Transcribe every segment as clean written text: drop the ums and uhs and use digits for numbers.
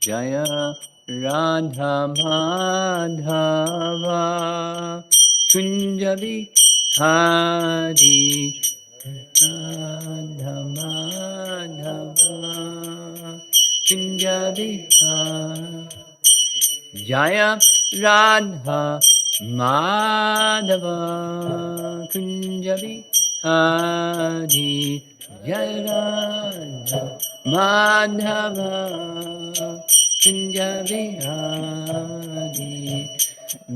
Jaya Radha Madhava Kunja Bihari Radha Madhava Kunja Bihari Jaya Radha Madhava Kunja Bihari Jaya Radha Madhava Kunja Bihari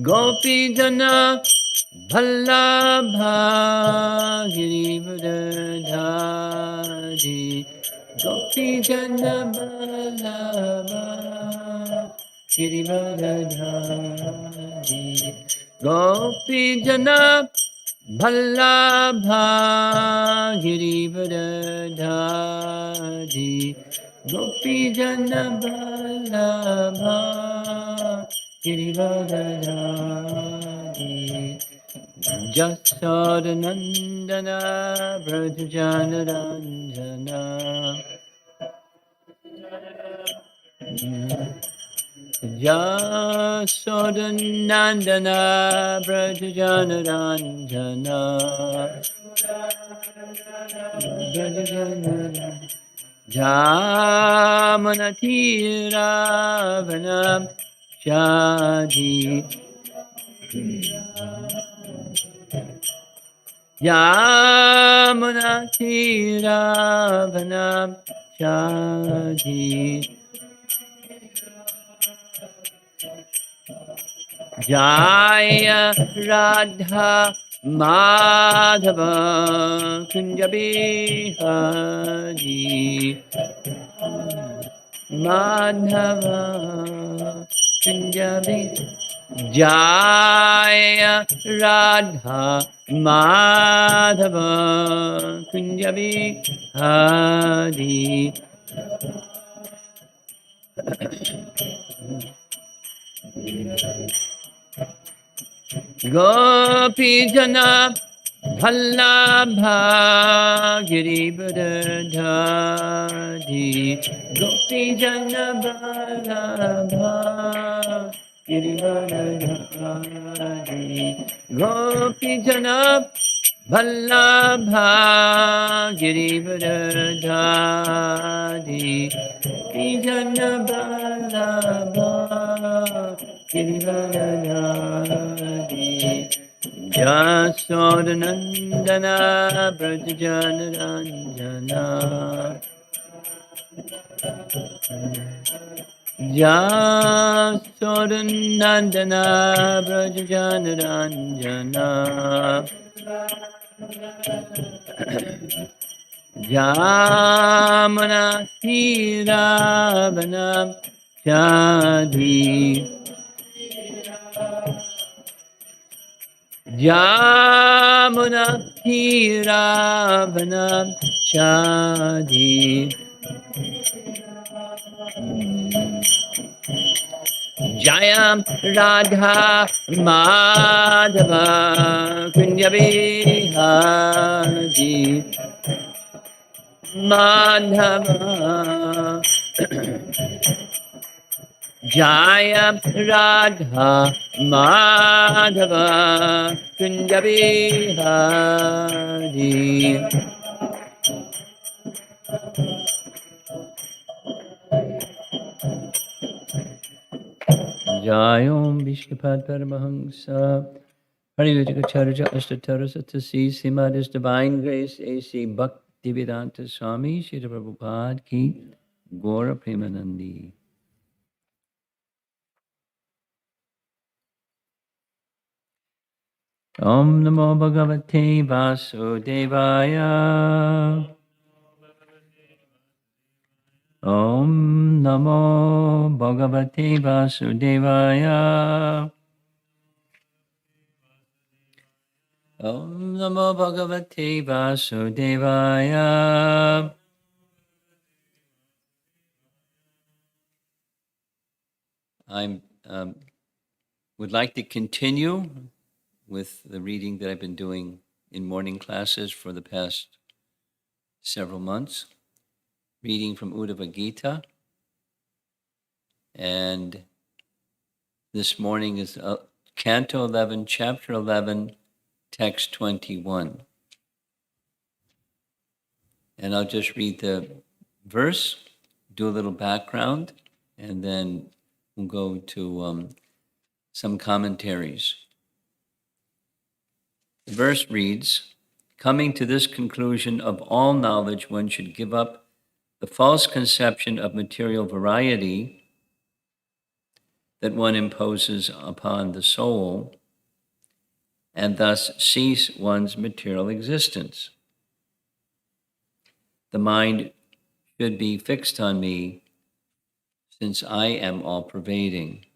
Gopi Jana Vallabha Girivardhari Gopi Jana Vallabha Girivardhari Gopi Jana Vallabha Girivardhari Gopi Jana Vallabha Girivardhari Jasodanandana Vrajajanaranjana Jasodanandana Vrajajanaranjana Jamanathiravana Shadi Yamunathiravana Shadi Jaya Radha Madhava Kunja Bihari Madhava Kunja Bihari Jaya Radha Madhava Kunja Bihari Gopi Jana Vallabha Girivardhari Gopi Jana Vallabha Girivardhari Gopi Jana Vallabha Girivardhari Gopi Jana Vallabha Girivardhari Jasodanandana Vrajajanaranjana Jasodanandana Vrajajanaranjana Jamanathiravana Shadi Jamunathiravana Shadi Jaya Radha Madhava Kunja Bihari Madhava Jaya Radha Madhava Kunja Bihari Jayom Vishnupada Paramahamsa Harilajikacharya Ashtatara Satasi Simad His Divine Grace A.C. Bhaktivedanta Swami Srila Prabhupada Ki Gaura Premanandi. Om Namo Bhagavate Vasudevaya. Om Namo Bhagavate Vasudevaya. Om Namo Bhagavate Vasudevaya. I would like to continue with the reading that I've been doing in morning classes for the past several months, reading from Uddhava Gita. And this morning is Canto 11, Chapter 11, Text 21. And I'll just read the verse, do a little background, and then we'll go to some commentaries. The verse reads, "Coming to this conclusion of all knowledge, one should give up the false conception of material variety that one imposes upon the soul, and thus cease one's material existence. The mind should be fixed on me, since I am all-pervading."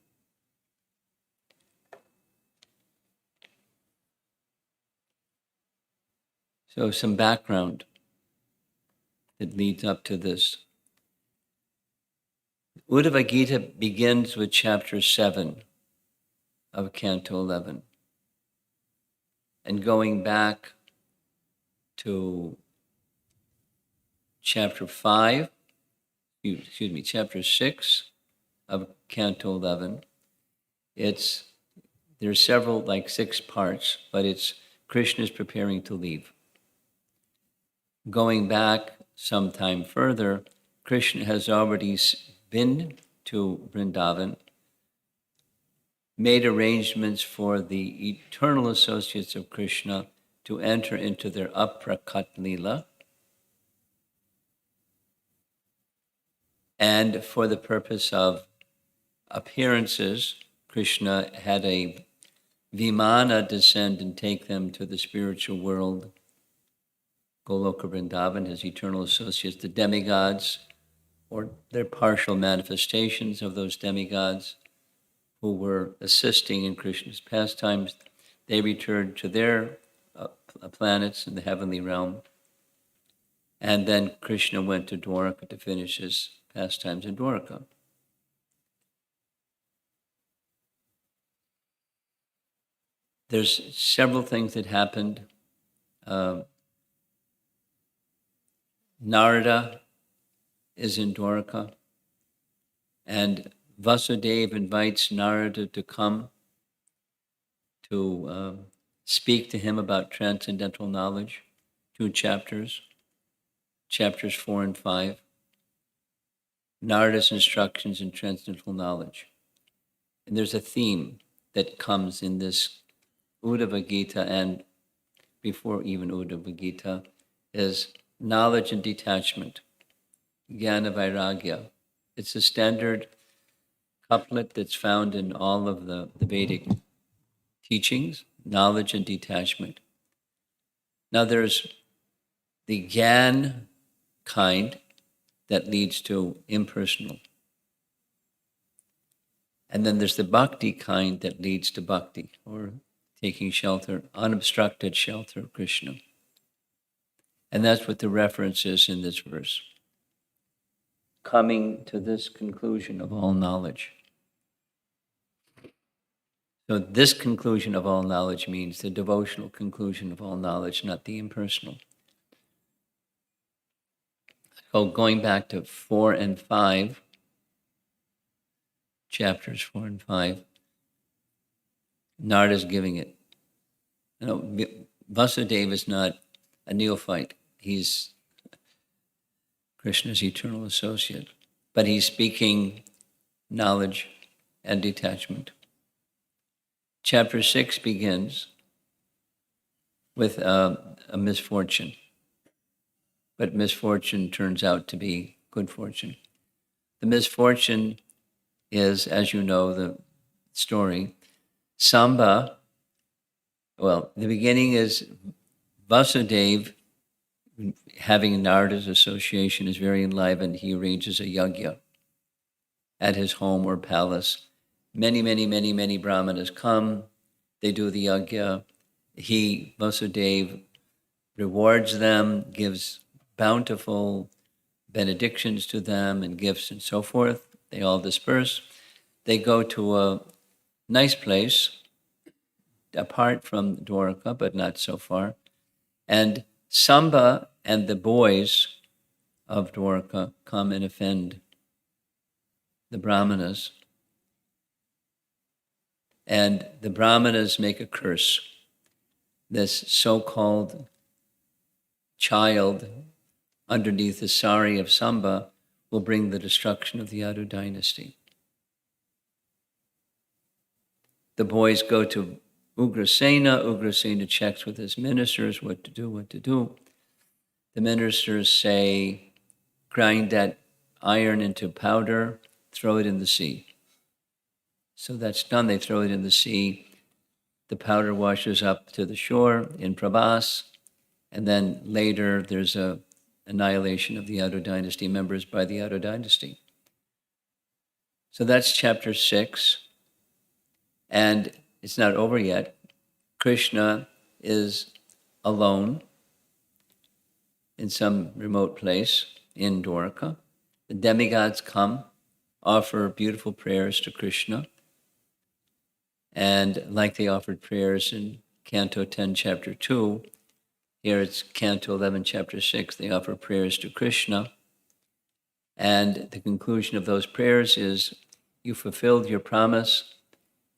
So some background that leads up to this. Uddhava Gita begins with chapter 7 of Canto 11. And going back to chapter 6 of Canto 11, there's several, like 6 parts, but it's Krishna's preparing to leave. Going back some time further, Krishna has already been to Vrindavan, made arrangements for the eternal associates of Krishna to enter into their aprakat lila, and for the purpose of appearances, Krishna had a vimana descend and take them to the spiritual world, Goloka Vrindavan, his eternal associates, the demigods, or their partial manifestations of those demigods who were assisting in Krishna's pastimes. They returned to their planets in the heavenly realm. And then Krishna went to Dwaraka to finish his pastimes in Dwaraka. There's several things that happened. Narada is in Dwaraka, and Vasudeva invites Narada to come to speak to him about transcendental knowledge. 2 chapters, chapters 4 and 5. Narada's instructions in transcendental knowledge. And there's a theme that comes in this Uddhava Gita, and before even Uddhava Gita, is knowledge and detachment, Jnana Vairagya. It's a standard couplet that's found in all of the Vedic teachings, knowledge and detachment. Now there's the Gyan kind that leads to impersonal. And then there's the Bhakti kind that leads to Bhakti, or taking shelter, unobstructed shelter of Krishna. And that's what the reference is in this verse. Coming to this conclusion of all knowledge. So this conclusion of all knowledge means the devotional conclusion of all knowledge, not the impersonal. So going back to 4 and 5, chapters 4 and 5, Narada's giving it. Vasudeva is not a neophyte. He's Krishna's eternal associate. But he's speaking knowledge and detachment. Chapter 6 begins with a misfortune. But misfortune turns out to be good fortune. The misfortune is, as you know, the story, Samba, well, the beginning is Vasudeva, having Narada's association, is very enlivened. He arranges a yajna at his home or palace. Many brahmanas come. They do the yajna. Vasudeva, rewards them, gives bountiful benedictions to them and gifts and so forth. They all disperse. They go to a nice place, apart from Dwaraka, but not so far. And Samba and the boys of Dwaraka come and offend the Brahmanas. And the Brahmanas make a curse. This so-called child underneath the sari of Samba will bring the destruction of the Yadu dynasty. The boys go to Ugrasena. Ugrasena checks with his ministers what to do. The ministers say, grind that iron into powder, throw it in the sea. So that's done. They throw it in the sea. The powder washes up to the shore in Prabhas, and then later there's a annihilation of the Yadu dynasty members by the Yadu dynasty. So that's chapter 6, and it's not over yet. Krishna is alone in some remote place in Dwarka. The demigods come, offer beautiful prayers to Krishna, and like they offered prayers in Canto 10, Chapter 2, here it's Canto 11, Chapter 6, they offer prayers to Krishna. And the conclusion of those prayers is, you fulfilled your promise,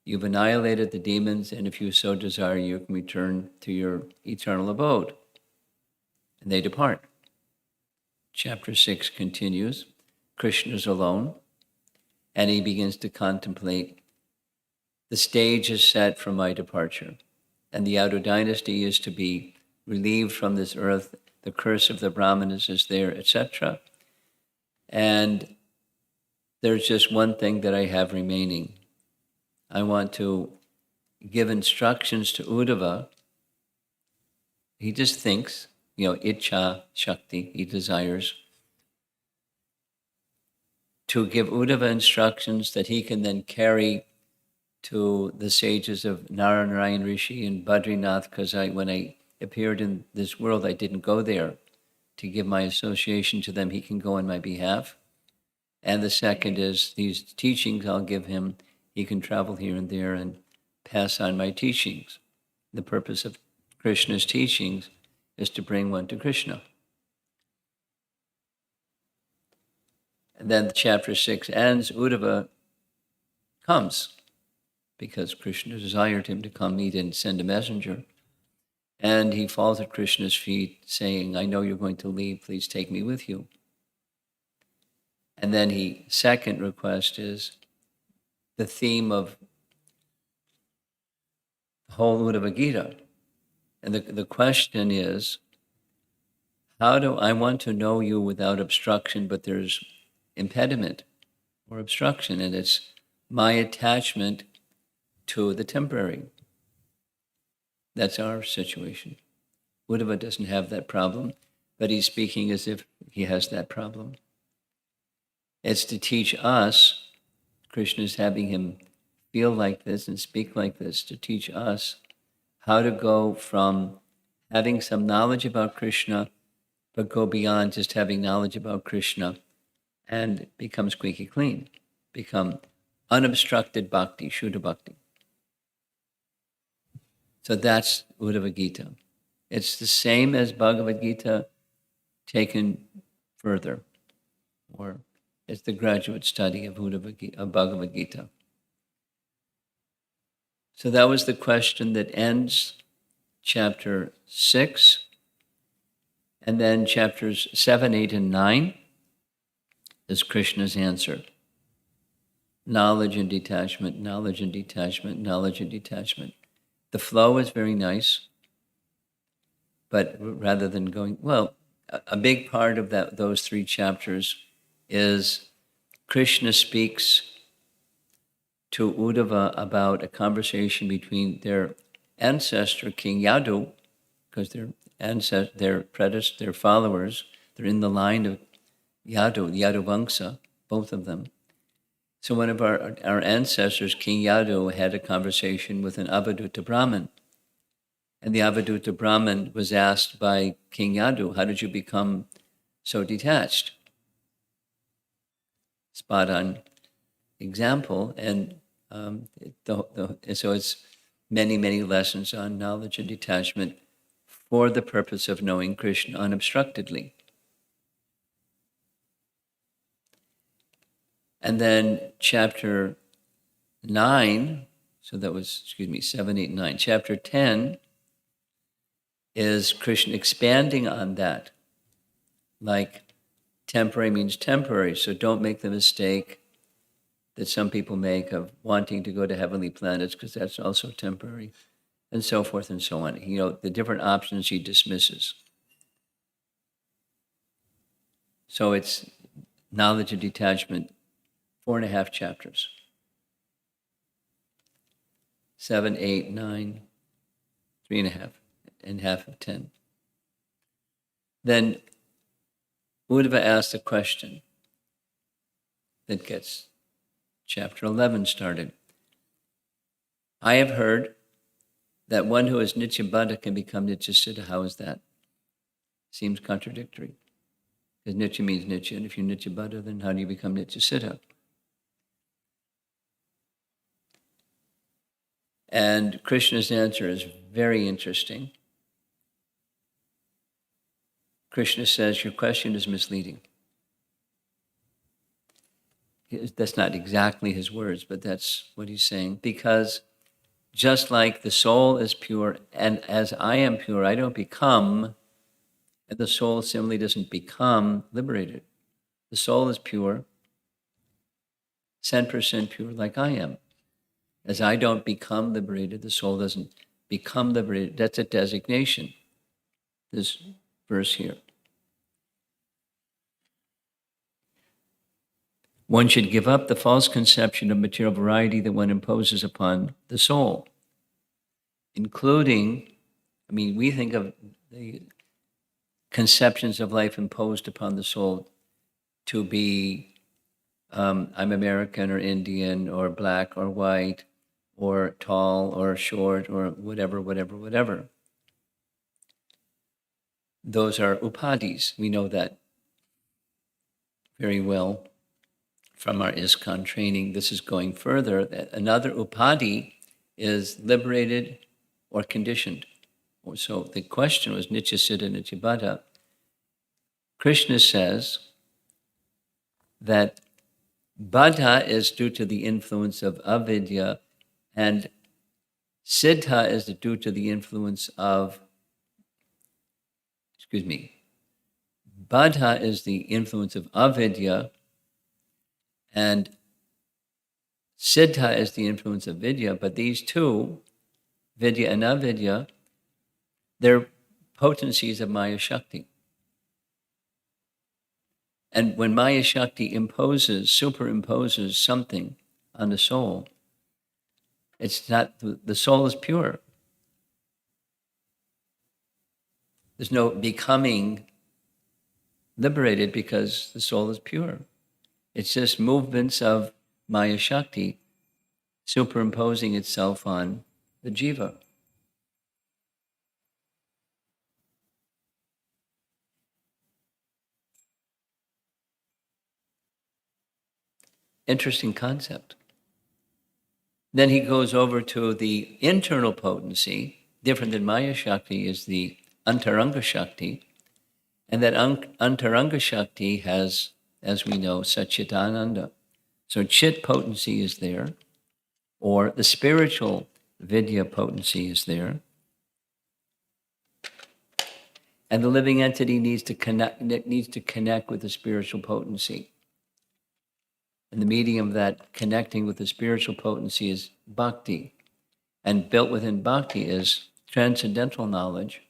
you've annihilated the demons, and if you so desire, you can return to your eternal abode. And they depart. Chapter 6 continues. Krishna is alone, and he begins to contemplate, the stage is set for my departure, and the Yadu dynasty is to be relieved from this earth, the curse of the Brahmanas is there, etc. And there's just one thing that I have remaining. I want to give instructions to Uddhava. He just thinks, Vidya Shakti, he desires to give Uddhava instructions that he can then carry to the sages of Narayan Rishi and Badrinath, because when I appeared in this world, I didn't go there to give my association to them. He can go on my behalf. And the second is these teachings I'll give him. He can travel here and there and pass on my teachings. The purpose of Krishna's teachings is to bring one to Krishna. And then chapter 6 ends, Uddhava comes, because Krishna desired him to come meet and send a messenger. And he falls at Krishna's feet saying, I know you're going to leave, please take me with you. And then second request is the theme of the whole Uddhava Gita. And the question is, how do I want to know you without obstruction, but there's impediment or obstruction, and it's my attachment to the temporary. That's our situation. Uddhava doesn't have that problem, but he's speaking as if he has that problem. It's to teach us, Krishna is having him feel like this and speak like this, to teach us how to go from having some knowledge about Krishna, but go beyond just having knowledge about Krishna and become squeaky clean, become unobstructed bhakti, Shuddha bhakti. So that's Uddhava Gita. It's the same as Bhagavad Gita taken further, or it's the graduate study of Bhagavad Gita. So that was the question that ends chapter 6, and then chapters 7, 8, and 9 is Krishna's answer. Knowledge and detachment, knowledge and detachment, knowledge and detachment. The flow is very nice, but rather than going, a big part of those 3 chapters is Krishna speaks to Uddhava about a conversation between their ancestor, King Yadu, because their followers, they're in the line of Yadu, the Yadu Vamsa, both of them. So one of our ancestors, King Yadu, had a conversation with an Avadhuta Brahmin. And the Avadhuta Brahmin was asked by King Yadu, how did you become so detached? Spot on example. And so it's many, many lessons on knowledge and detachment for the purpose of knowing Krishna unobstructedly. And then chapter 9, so that was, 7, 8, 9. Chapter 10 is Krishna expanding on that. Like temporary means temporary, so don't make the mistake that some people make of wanting to go to heavenly planets, because that's also temporary, and so forth and so on. The different options he dismisses. So it's knowledge of detachment, 4.5 chapters. 7, 8, 9, 3.5, and half of 10. Then Uddhava asked a question that gets chapter 11 started. I have heard that one who is Nityabhadha can become Nityasiddha. How is that? Seems contradictory. Because Nitya means Nitya, and if you're Nityabhadha, then how do you become Nityasiddha? And Krishna's answer is very interesting. Krishna says, your question is misleading. That's not exactly his words, but that's what he's saying. Because just like the soul is pure, and as I am pure, I don't become, and the soul similarly doesn't become liberated. The soul is pure, 10% pure, like I am. As I don't become liberated, the soul doesn't become liberated. That's a designation, this verse here. One should give up the false conception of material variety that one imposes upon the soul, including, we think of the conceptions of life imposed upon the soul to be, I'm American or Indian or black or white or tall or short or whatever. Those are upadhis. We know that very well from our ISKCON training. This is going further. Another upadhi is liberated or conditioned. So the question was Nityasiddha, Nityabhadha. Krishna says that Baddha is due to the influence of avidya, and Siddha is due to the influence of, Baddha is the influence of avidya, and Siddha is the influence of Vidya, but these two, Vidya and avidya, they're potencies of Maya Shakti. And when Maya Shakti superimposes something on the soul, it's not, the soul is pure. There's no becoming liberated because the soul is pure. It's just movements of Maya Shakti superimposing itself on the jiva. Interesting concept. Then he goes over to the internal potency, different than Maya Shakti, is the Antaranga Shakti. And that Antaranga Shakti has, as we know, Satchitananda. So Chit potency is there, or the spiritual Vidya potency is there. And the living entity needs to connect with the spiritual potency. And the medium of that connecting with the spiritual potency is bhakti. And built within bhakti is transcendental knowledge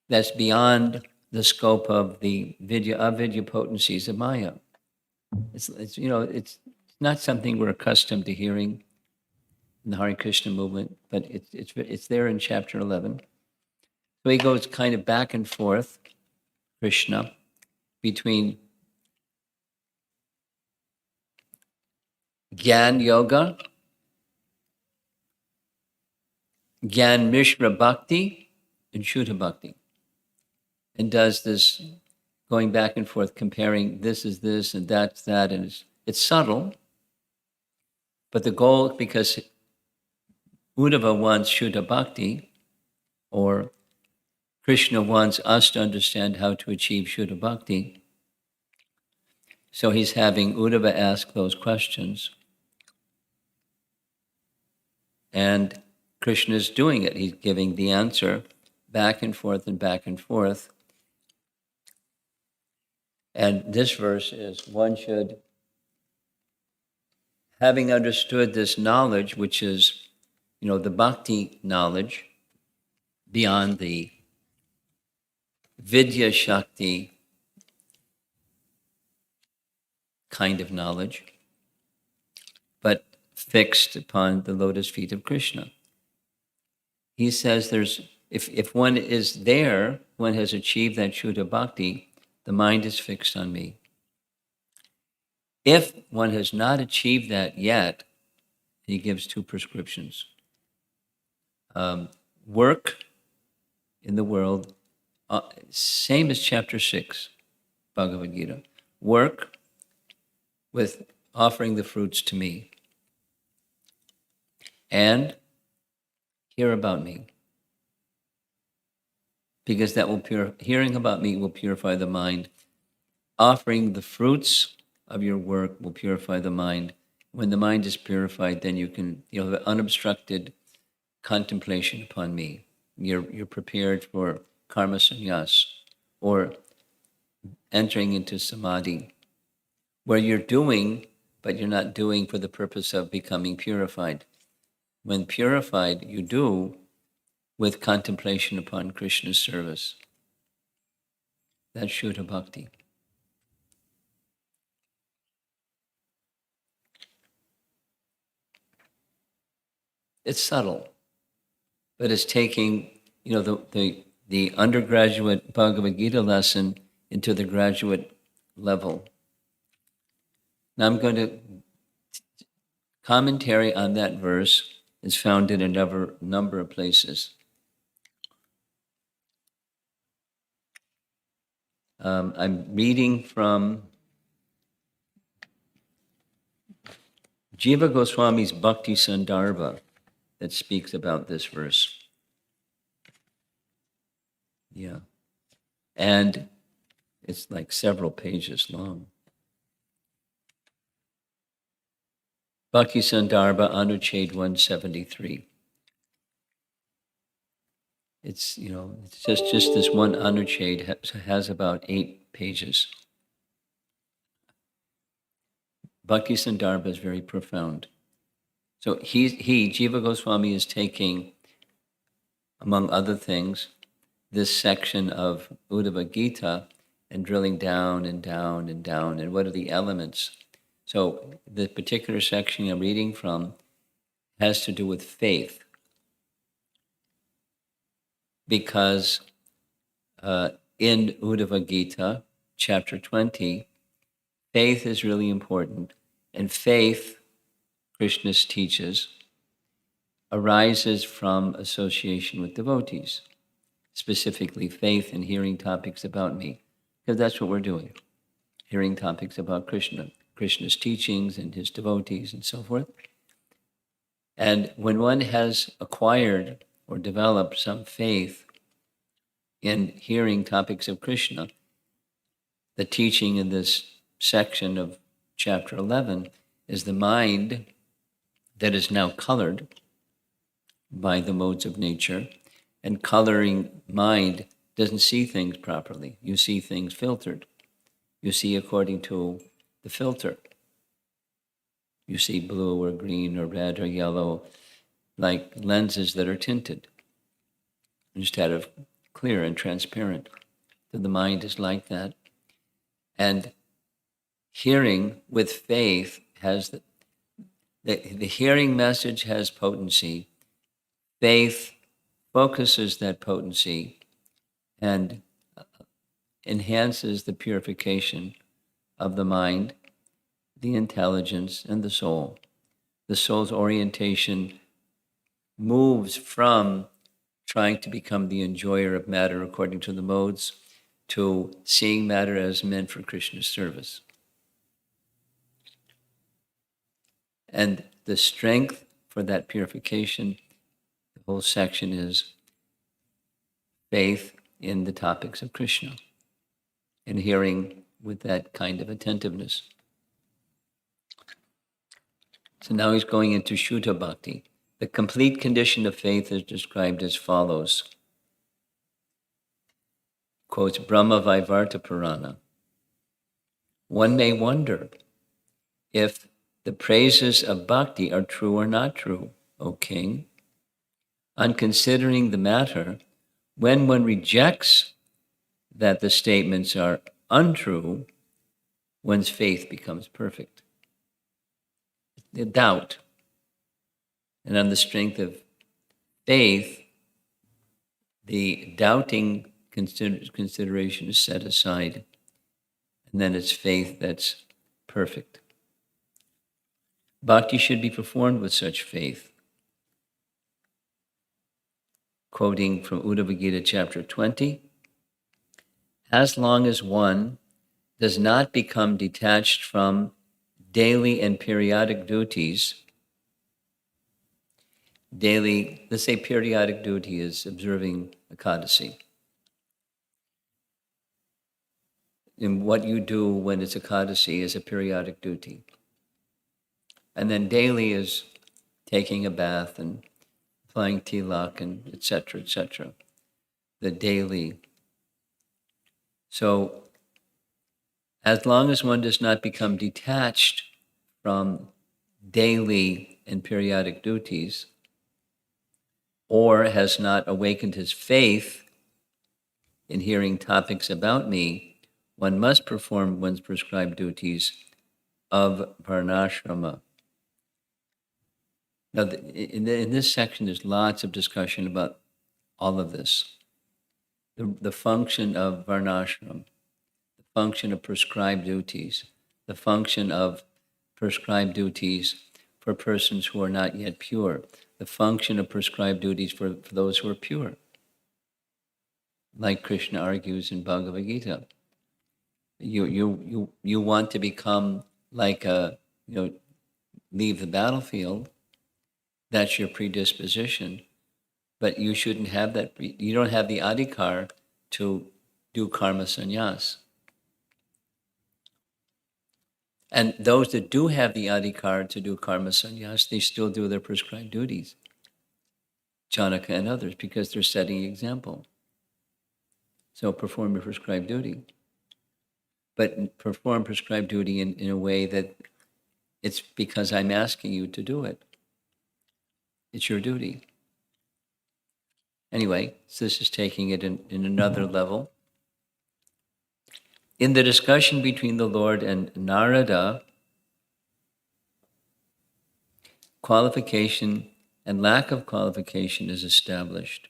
that's beyond the scope of the avidya potencies of Maya. It's not something we're accustomed to hearing in the Hare Krishna movement, but it's there in chapter 11. So he goes kind of back and forth, Krishna, between Gyan Yoga, Gyan Mishra Bhakti, and Shuddha Bhakti. And does this going back and forth, comparing this is this and that's that, and it's subtle. But the goal, because Uddhava wants Shuddha Bhakti, or Krishna wants us to understand how to achieve Shuddha Bhakti. So he's having Uddhava ask those questions, and Krishna is doing it. He's giving the answer back and forth and back and forth. And this verse is, one should, having understood this knowledge, which is, the bhakti knowledge, beyond the Vidya Shakti kind of knowledge, but fixed upon the lotus feet of Krishna. He says if one is there, one has achieved that Shuddha Bhakti, the mind is fixed on me. If one has not achieved that yet, he gives two prescriptions. Work in the world, same as chapter 6, Bhagavad Gita. Work with offering the fruits to me. And hear about me. Because that will hearing about me will purify the mind. Offering the fruits of your work will purify the mind. When the mind is purified, then you'll have unobstructed contemplation upon me. You're prepared for karma sannyas, or entering into samadhi, where you're doing, but you're not doing for the purpose of becoming purified. When purified, you do with contemplation upon Krishna's service. That's Shuddha Bhakti. It's subtle, but it's taking, the undergraduate Bhagavad Gita lesson into the graduate level. Now I'm going to, commentary on that verse is found in a number of places. I'm reading from Jiva Goswami's Bhakti Sandarbha that speaks about this verse. Yeah. And it's like several pages long. Bhakti Sandarbha, Anuchhed 173. It's, it's just this one Anuchhed has about 8 pages. Bhakti Sandarbha is very profound. So Jiva Goswami is taking, among other things, this section of Uddhava Gita and drilling down and down and down, and what are the elements. So the particular section I'm reading from has to do with faith, because in Uddhava Gita, chapter 20, faith is really important. And faith, Krishna teaches, arises from association with devotees, specifically faith in hearing topics about me, because that's what we're doing, hearing topics about Krishna, Krishna's teachings and his devotees and so forth. And when one has acquired or developed some faith in hearing topics of Krishna, the teaching in this section of chapter 11 is the mind that is now colored by the modes of nature, and coloring mind doesn't see things properly. You see things filtered. You see according to the filter. You see blue or green or red or yellow, like lenses that are tinted instead of clear and transparent. So the mind is like that. And hearing with faith has the hearing message has potency. Faith focuses that potency and enhances the purification of the mind, the intelligence, and the soul. The soul's orientation moves from trying to become the enjoyer of matter according to the modes to seeing matter as meant for Krishna's service. And the strength for that purification, the whole section is faith in the topics of Krishna and hearing with that kind of attentiveness. So now he's going into Shuddha Bhakti. The complete condition of faith is described as follows. Quotes Brahma Vaivarta Purana. One may wonder if the praises of bhakti are true or not true, O king. On considering the matter, when one rejects that the statements are untrue, one's faith becomes perfect. The doubt. And on the strength of faith, the doubting consideration is set aside. And then it's faith that's perfect. Bhakti should be performed with such faith. Quoting from Uddhava Gita, chapter 20, as long as one does not become detached from daily and periodic duties, daily, let's say periodic duty is observing Ekadasi. And what you do when it's Ekadasi is a periodic duty. And then daily is taking a bath and applying tilak and etc., etc. The daily. So as long as one does not become detached from daily and periodic duties, or has not awakened his faith in hearing topics about me, one must perform one's prescribed duties of Varnasrama. Now, in this section, there's lots of discussion about all of this. The function of Varnashram, the function of prescribed duties, the function of prescribed duties for persons who are not yet pure, the function of prescribed duties for those who are pure. Like Krishna argues in Bhagavad Gita. You want to become like leave the battlefield. That's your predisposition, but you shouldn't have that. You don't have the adhikar to do karma sannyas. And those that do have the adhikar to do karma sannyas, they still do their prescribed duties. Janaka and others, because they're setting example. So perform your prescribed duty. But perform prescribed duty in a way that it's because I'm asking you to do it. It's your duty. Anyway, so this is taking it in another level. In the discussion between the Lord and Narada, qualification and lack of qualification is established.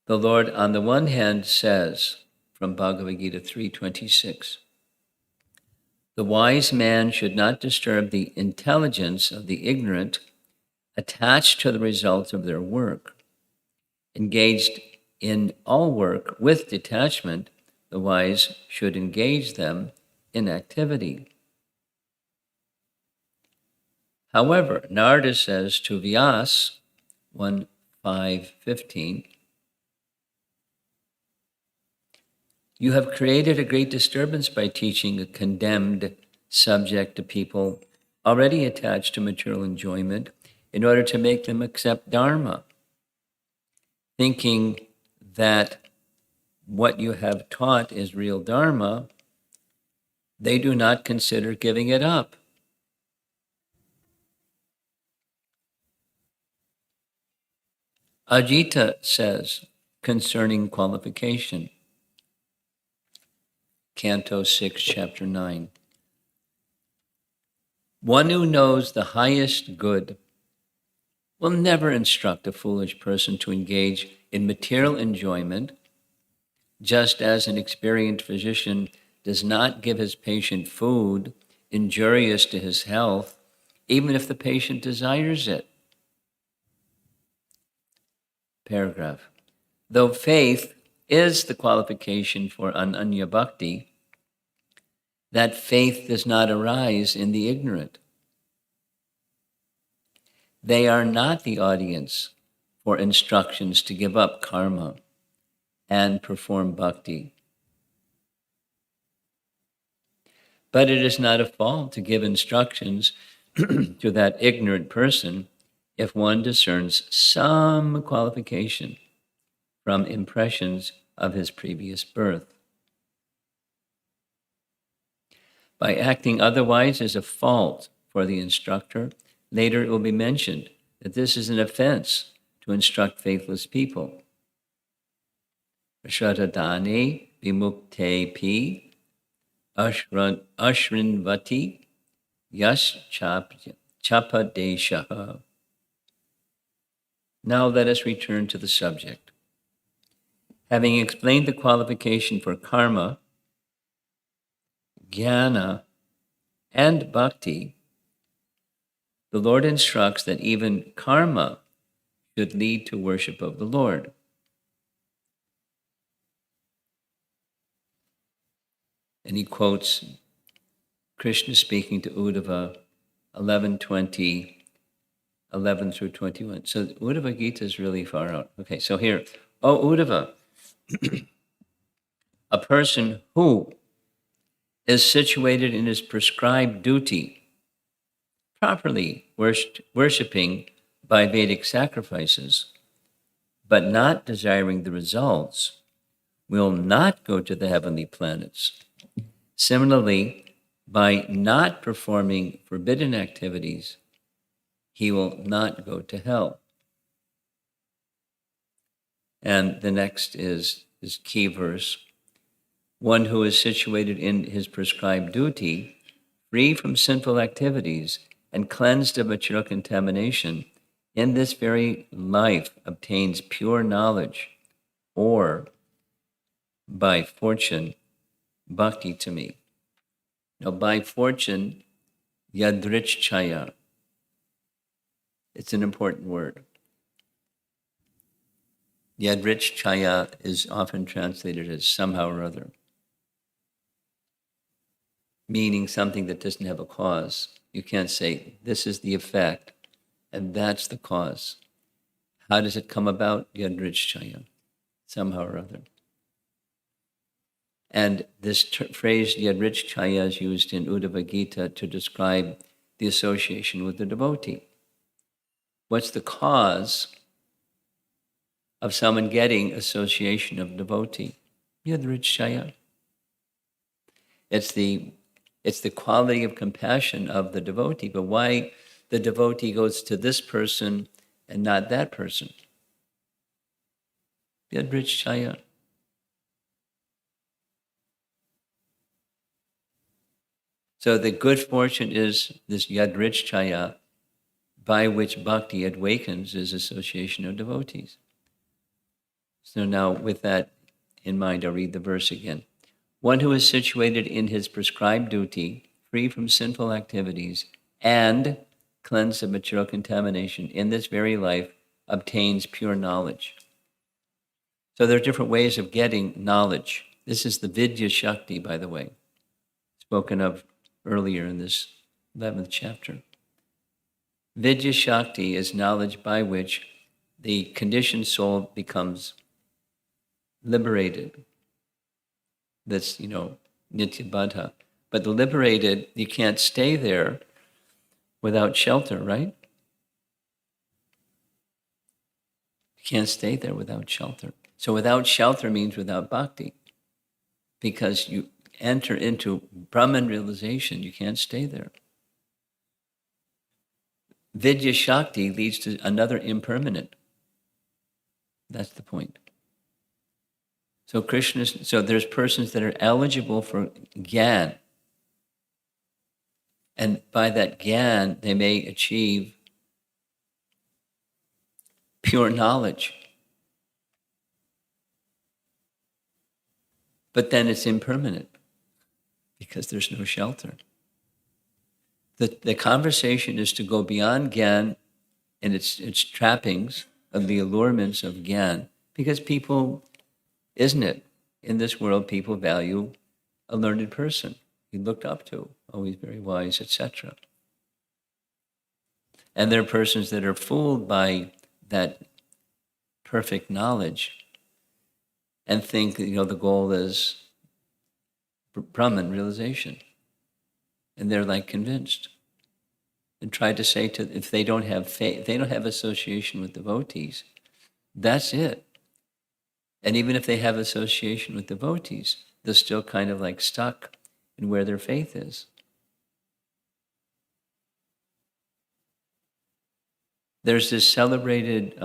The Lord, on the one hand, says, from Bhagavad Gita 3:26, the wise man should not disturb the intelligence of the ignorant attached to the results of their work. Engaged in all work with detachment, the wise should engage them in activity. However, Narada says to Vyas, 1:5-15, you have created a great disturbance by teaching a condemned subject to people already attached to material enjoyment in order to make them accept Dharma, thinking that what you have taught is real Dharma. They do not consider giving it up. Ajita says concerning qualification, Canto 6, Chapter 9. One who knows the highest good will never instruct a foolish person to engage in material enjoyment, just as an experienced physician does not give his patient food injurious to his health, even if the patient desires it. Paragraph. Though faith is the qualification for Ananya Bhakti, that faith does not arise in the ignorant. They are not the audience for instructions to give up karma and perform bhakti. But it is not a fault to give instructions to that ignorant person if one discerns some qualification from impressions of his previous birth. By acting otherwise is a fault for the instructor. Later it will be mentioned that this is an offense to instruct faithless people. Shradadani vimukte pi ashrinvati yas chapadeshaha. Now let us return to the subject. Having explained the qualification for karma, jnana, and bhakti, the Lord instructs that even karma should lead to worship of the Lord. And he quotes Krishna speaking to Uddhava 11:20, 11 through 21. So Uddhava Gita is really far out. Okay, so here, O Uddhava, a person who is situated in his prescribed duty, properly worshipping by Vedic sacrifices, but not desiring the results, will not go to the heavenly planets. Similarly, by not performing forbidden activities, he will not go to hell. And the next is this key verse. One who is situated in his prescribed duty, free from sinful activities, and cleansed of material contamination, in this very life obtains pure knowledge, or by fortune, bhakti to me. Now, by fortune, yadrichchaya. It's an important word. Yadrichchaya is often translated as somehow or other, meaning something that doesn't have a cause. You can't say, this is the effect, and that's the cause. How does it come about? Yadrichchaya, somehow or other. And this phrase, yadrichchaya, is used in Uddhava Gita to describe the association with the devotee. What's the cause of someone getting association of devotee? Yadrichchaya. It's the quality of compassion of the devotee, but why the devotee goes to this person and not that person? Yadrichchaya. So the good fortune is this yadrichchaya, by which bhakti awakens, is association of devotees. So now with that in mind, I'll read the verse again. One who is situated in his prescribed duty, free from sinful activities, and cleansed of material contamination in this very life, obtains pure knowledge. So there are different ways of getting knowledge. This is the Vidya Shakti, by the way, spoken of earlier in this 11th chapter. Vidya Shakti is knowledge by which the conditioned soul becomes liberated. That's, Nitya Baddha. But the liberated, you can't stay there without shelter, right? You can't stay there without shelter. So without shelter means without bhakti. Because you enter into Brahman realization, you can't stay there. Vidya Shakti leads to another impermanent. That's the point. So there's persons that are eligible for gyan. And by that gyan, they may achieve pure knowledge. But then it's impermanent because there's no shelter. The conversation is to go beyond gyan and its trappings of the allurements of gyan, because people, isn't it, in this world, people value a learned person you looked up to, always very wise, etc. And there are persons that are fooled by that perfect knowledge and think, the goal is Brahman realization. and they're like convinced. And try to say to, if they don't have faith, they don't have association with devotees, that's it. And even if they have association with devotees, they're still kind of like stuck in where their faith is. There's this celebrated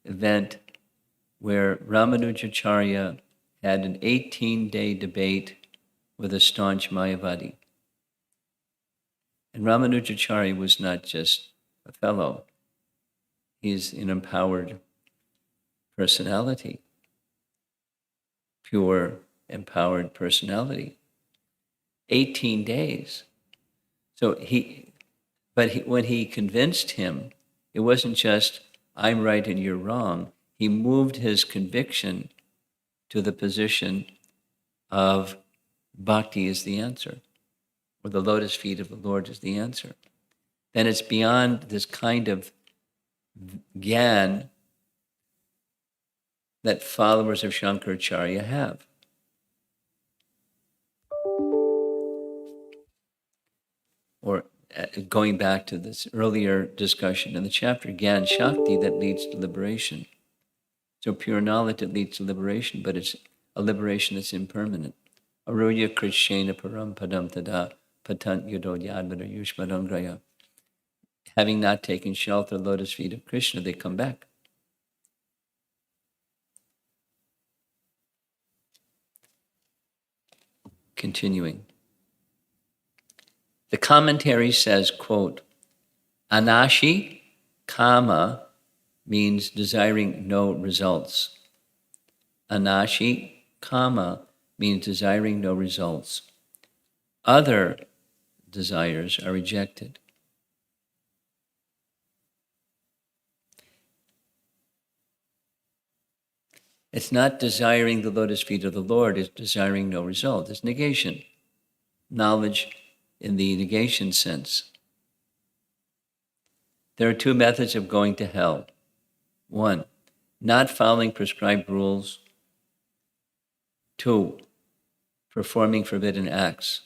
event where Ramanujacharya had an 18-day debate with a staunch Mayavadi. And Ramanujacharya was not just a fellow. He's an empowered personality, pure, empowered personality. 18 days. So when he convinced him, it wasn't just, I'm right and you're wrong. He moved his conviction to the position of bhakti is the answer, or the lotus feet of the Lord is the answer. Then it's beyond this kind of gyan that followers of Shankaracharya have. Or going back to this earlier discussion in the chapter, Gyan Shakti, that leads to liberation. So pure knowledge that leads to liberation, but it's a liberation that's impermanent. Aruya Krishena Param Padam Tada Patant Yudod Yadvada Yushmadangraya. Having not taken shelter of the lotus feet of Krishna, they come back. Continuing. The commentary says, quote, Anashi kama means desiring no results. Anashi kama means desiring no results. Other desires are rejected. It's not desiring the lotus feet of the Lord, it's desiring no result. It's negation. Knowledge in the negation sense. There are two methods of going to hell. One, not following prescribed rules. Two, performing forbidden acts.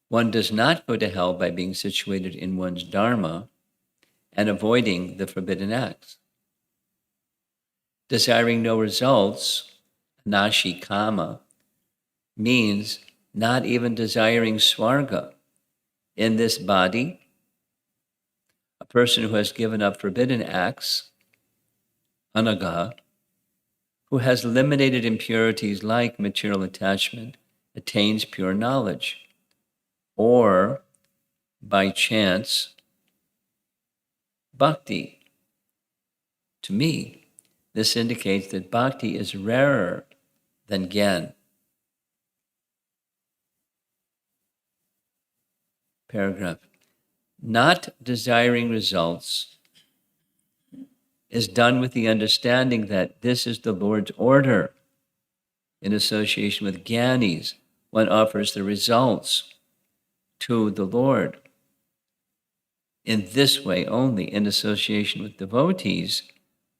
One does not go to hell by being situated in one's dharma and avoiding the forbidden acts. Desiring no results, nashi kama, means not even desiring swarga in this body. A person who has given up forbidden acts, anaga, who has eliminated impurities like material attachment, attains pure knowledge. Or, by chance, bhakti. To me, this indicates that bhakti is rarer than gyan. Paragraph. Not desiring results is done with the understanding that this is the Lord's order. In association with jnanis, one offers the results to the Lord. In this way only, in association with devotees,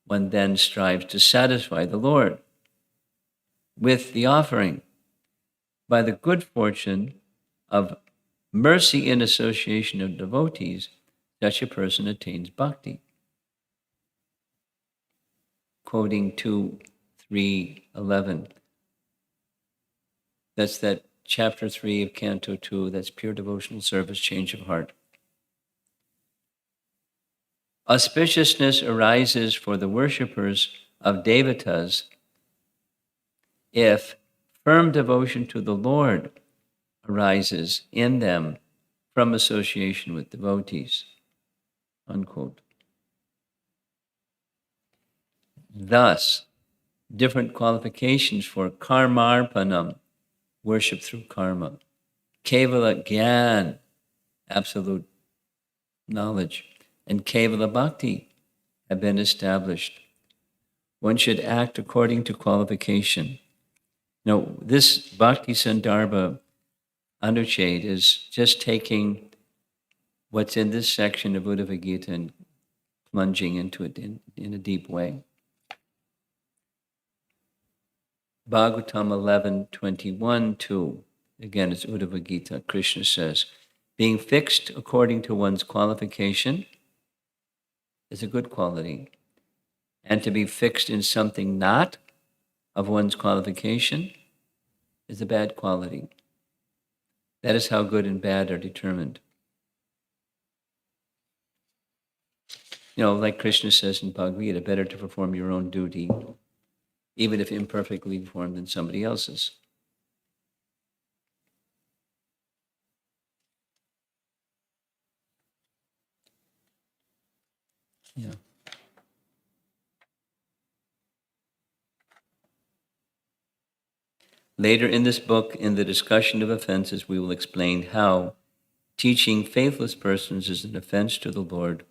one then strives to satisfy the Lord with the offering. By the good fortune of mercy in association of devotees, such a person attains bhakti. Quoting 2:3:11. That's that chapter 3 of Canto 2, that's pure devotional service, change of heart. Auspiciousness arises for the worshippers of devatas if firm devotion to the Lord arises in them from association with devotees. Unquote. Thus, different qualifications for karmarpanam, worship through karma, kevala gyan, absolute knowledge, and kevala bhakti have been established. One should act according to qualification. Now, this Bhakti Sandarbha Anuchade is just taking what's in this section of Uddhava Gita and plunging into it in a deep way. Bhagavatam 11:21-2. Again, it's Uddhava Gita. Krishna says, being fixed according to one's qualification is a good quality. And to be fixed in something not of one's qualification is a bad quality. That is how good and bad are determined. Like Krishna says in Bhagavad Gita, better to perform your own duty, even if imperfectly performed, than somebody else's. Yeah. Later in this book, in the discussion of offenses, we will explain how teaching faithless persons is an offense to the Lord.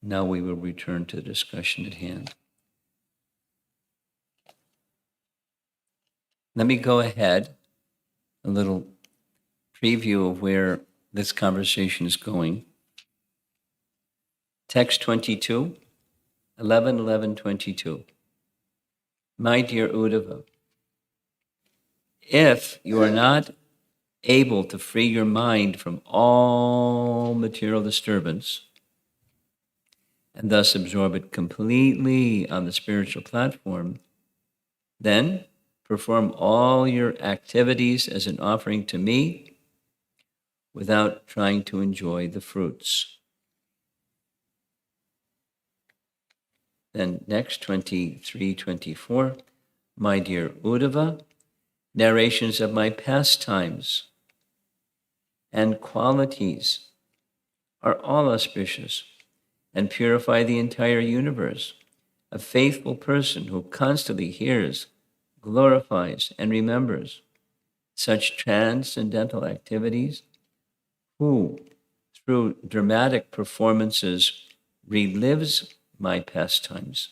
Now we will return to the discussion at hand. Let me go ahead, a little preview of where this conversation is going. Text 22, 11:11:22. My dear Uddhava, if you are not able to free your mind from all material disturbance and thus absorb it completely on the spiritual platform, then perform all your activities as an offering to me without trying to enjoy the fruits. Then next, 23:24. My dear Uddhava, narrations of my pastimes and qualities are all auspicious and purify the entire universe. A faithful person who constantly hears, glorifies, and remembers such transcendental activities, who, through dramatic performances, relives my pastimes,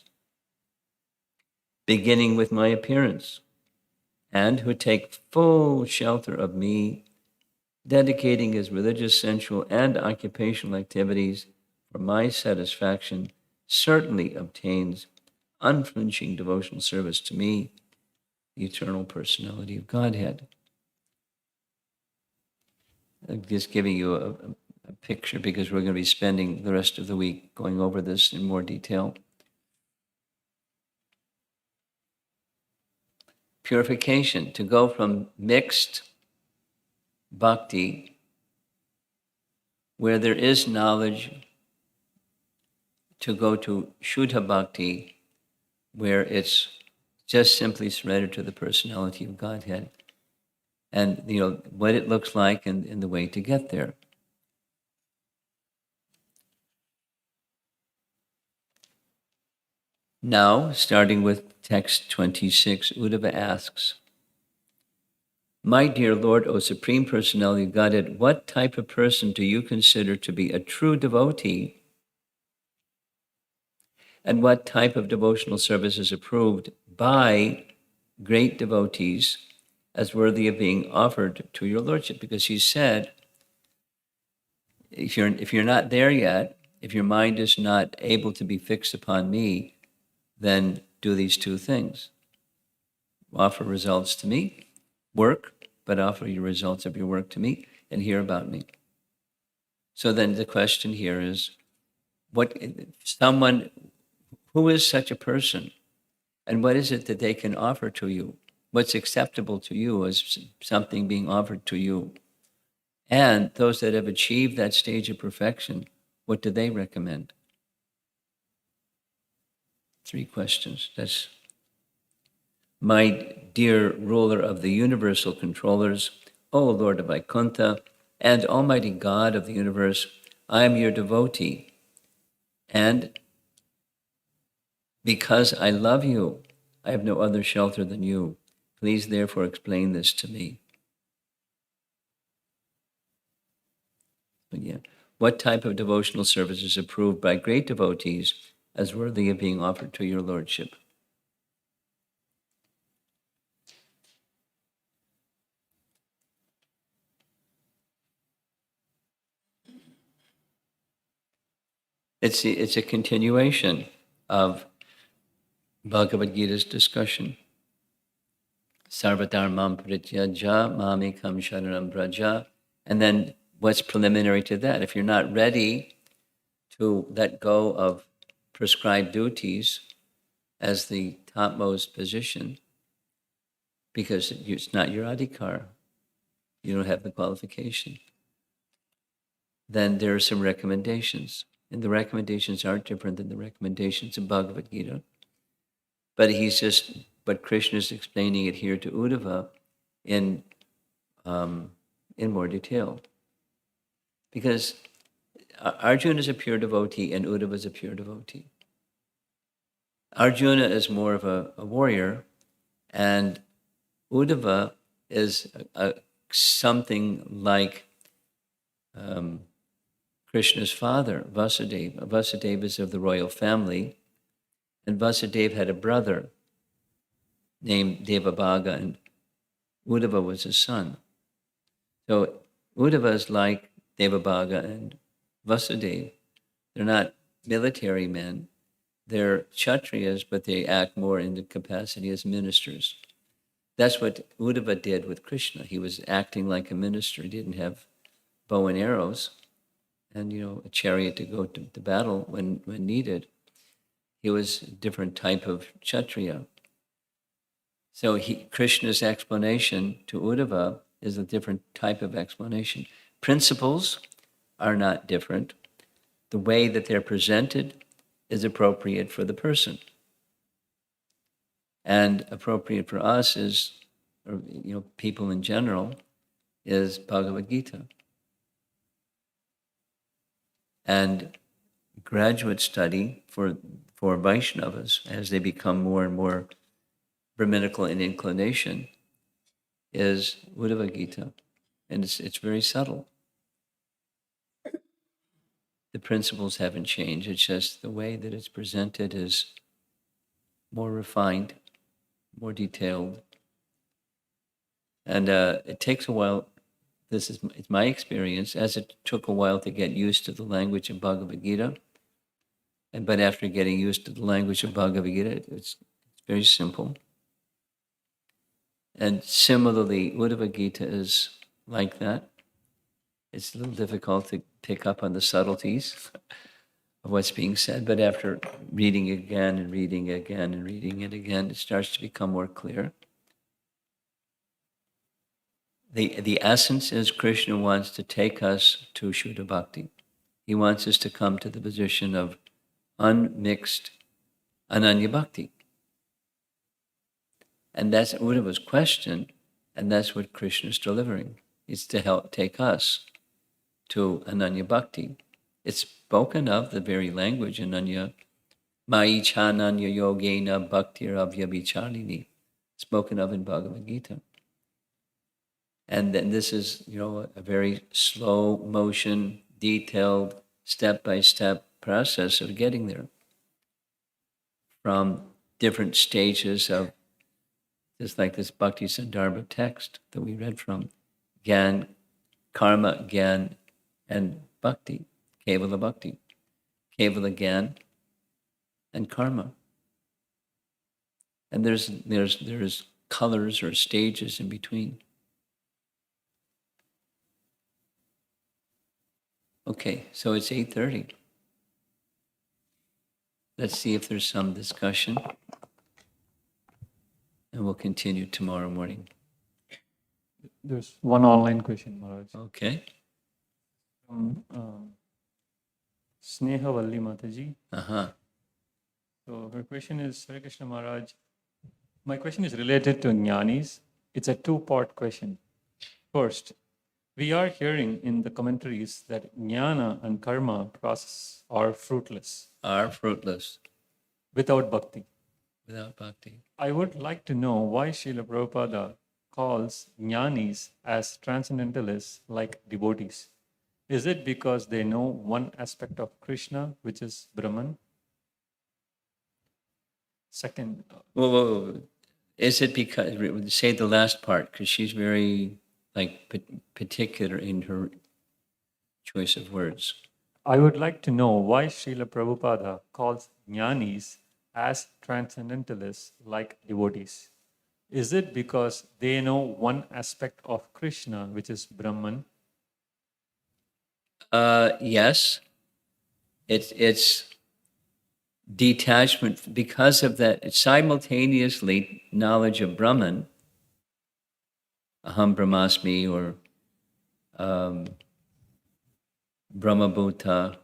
beginning with my appearance, and who take full shelter of me, dedicating his religious, sensual, and occupational activities for my satisfaction, certainly obtains unflinching devotional service to me, the eternal personality of Godhead. I'm just giving you a picture because we're going to be spending the rest of the week going over this in more detail. Purification, to go from mixed bhakti, where there is knowledge, to go to Shuddha Bhakti, where it's just simply surrendered to the personality of Godhead. And, what it looks like and the way to get there. Now, starting with text 26, Uddhava asks, my dear Lord, O Supreme Personality of Godhead, what type of person do you consider to be a true devotee? And what type of devotional service is approved by great devotees as worthy of being offered to your Lordship? Because he said, if you're not there yet, if your mind is not able to be fixed upon me, then do these two things. Offer results to me, work, but offer your results of your work to me, and hear about me. So then the question here is, who is such a person? And what is it that they can offer to you? What's acceptable to you as something being offered to you? And those that have achieved that stage of perfection, what do they recommend? 3 questions. That's my dear ruler of the universal controllers, O Lord of Vaikuntha, and Almighty God of the universe, I am your devotee. And because I love you, I have no other shelter than you. Please therefore explain this to me. But what type of devotional service is approved by great devotees as worthy of being offered to your Lordship? It's a continuation of Bhagavad Gita's discussion. Sarvadharmam prityaja mamekam sharanam braja. And then what's preliminary to that? If you're not ready to let go of prescribed duties as the topmost position, because it's not your adhikar, you don't have the qualification, then there are some recommendations. And the recommendations aren't different than the recommendations in Bhagavad Gita. But Krishna is explaining it here to Uddhava in more detail. Because Arjuna is a pure devotee and Uddhava is a pure devotee. Arjuna is more of a warrior, and Uddhava is something like Krishna's father, Vasudeva. Vasudeva is of the royal family, and Vasudeva had a brother named Devabhaga, and Uddhava was his son. So Uddhava is like Devabhaga and Vasudeva. They're not military men. They're Kshatriyas, but they act more in the capacity as ministers. That's what Uddhava did with Krishna. He was acting like a minister. He didn't have bow and arrows and a chariot to go to battle when needed. He was a different type of Kshatriya. So Krishna's explanation to Uddhava is a different type of explanation. Principles are not different. The way that they're presented is appropriate for the person. And appropriate for us is, or people in general, is Bhagavad Gita. And graduate study for Vaishnavas, as they become more and more Brahminical in inclination, is Uddhava Gita. And it's very subtle. The principles haven't changed. It's just the way that it's presented is more refined, more detailed. And it takes a while. It's my experience, as it took a while to get used to the language of Bhagavad Gita. But after getting used to the language of Bhagavad Gita, it's very simple. And similarly, Uddhava Gita is like that. It's a little difficult to pick up on the subtleties of what's being said, but after reading again and reading again and reading it again, it starts to become more clear. The essence is Krishna wants to take us to Shuddha Bhakti. He wants us to come to the position of unmixed Ananya Bhakti. And that's Uddhava's question, and that's what Krishna is delivering. It's to help take us to Ananya Bhakti. It's spoken of, the very language, Ananya, Mai Chananya Yogena Bhaktir Avyabhichalini, spoken of in Bhagavad Gita. And then this is, a very slow motion, detailed, step-by-step process of getting there from different stages of, just like this Bhakti Sandarbha text that we read from, Gyan, Karma, Gyan, and Bhakti, Kevala Bhakti, Kevala Gyan, and Karma. And there's colors or stages in between. Okay, so it's 8:30. Let's see if there's some discussion, and we'll continue tomorrow morning. There's one online question, Maharaj. Okay. From Sneha Valli Mataji. So her question is, Hare Krishna Maharaj, my question is related to jnanis. It's a two-part question. First, we are hearing in the commentaries that jnana and karma process are fruitless. Are fruitless. Without bhakti. Without bhakti. I would like to know why Srila Prabhupada calls jnanis as transcendentalists like devotees. Is it because they know one aspect of Krishna, which is Brahman? Second. Whoa. Is it because, say the last part, because she's very particular in her choice of words. I would like to know why Srila Prabhupada calls jnanis as transcendentalists like devotees. Is it because they know one aspect of Krishna, which is Brahman? Yes, it's detachment because of that simultaneously knowledge of Brahman, Aham Brahmasmi, or Brahmabhuta,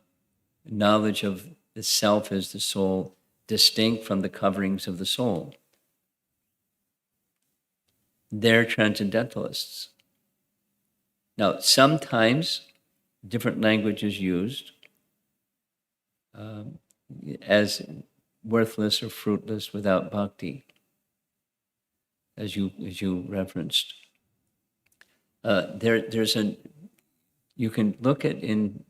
knowledge of the self as the soul, distinct from the coverings of the soul. They're transcendentalists. Now, sometimes different language is used as worthless or fruitless without bhakti, as you referenced. You can look at in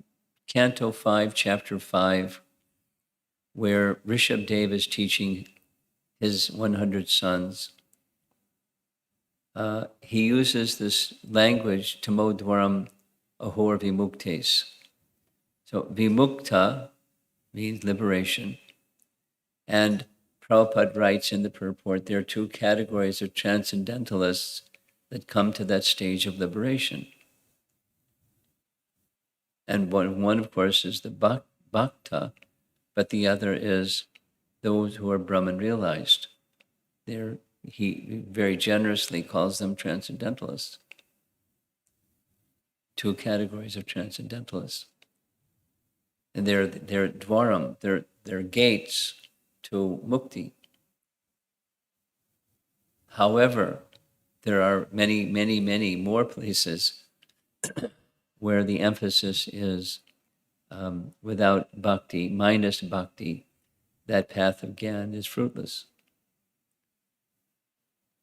Canto 5, Chapter 5, where Rishabdev is teaching his 100 sons. He uses this language, tamodwaram ahor vimuktes. So vimukta means liberation. And Prabhupada writes in the purport, there are two categories of transcendentalists that come to that stage of liberation. And one of course, is the bhakta, but the other is those who are Brahman realized. He very generously calls them transcendentalists. Two categories of transcendentalists. And they're dwaram, they're gates to mukti. However, there are many, many, many more places where the emphasis is without bhakti, minus bhakti, that path of Gyan is fruitless.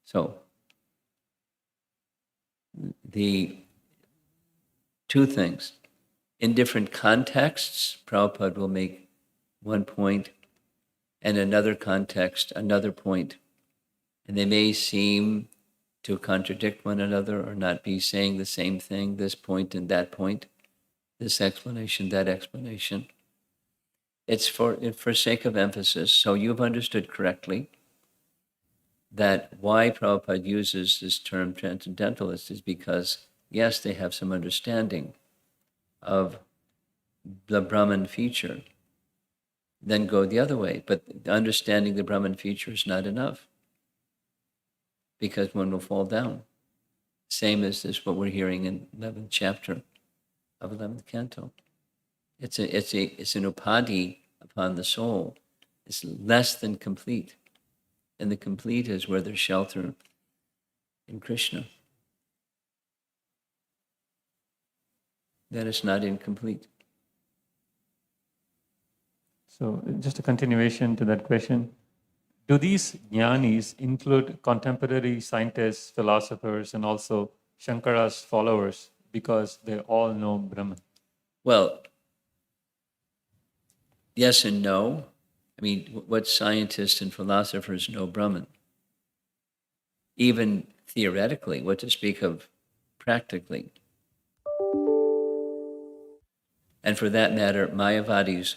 So, the two things. In different contexts, Prabhupada will make one point, and another context, another point. And they may seem to contradict one another or not be saying the same thing, this point and that point, this explanation, that explanation. It's for sake of emphasis. So you've understood correctly that why Prabhupada uses this term transcendentalist is because, yes, they have some understanding of the Brahman feature, then go the other way. But understanding the Brahman feature is not enough, because one will fall down. Same as this, what we're hearing in 11th chapter of 11th canto. It's an upadhi upon the soul. It's less than complete. And the complete is where there's shelter in Krishna. Then it's not incomplete. So just a continuation to that question. Do these jnanis include contemporary scientists, philosophers, and also Shankara's followers, because they all know Brahman? Well, yes and no. I mean, what scientists and philosophers know Brahman? Even theoretically, what to speak of practically. And for that matter, Mayavadis.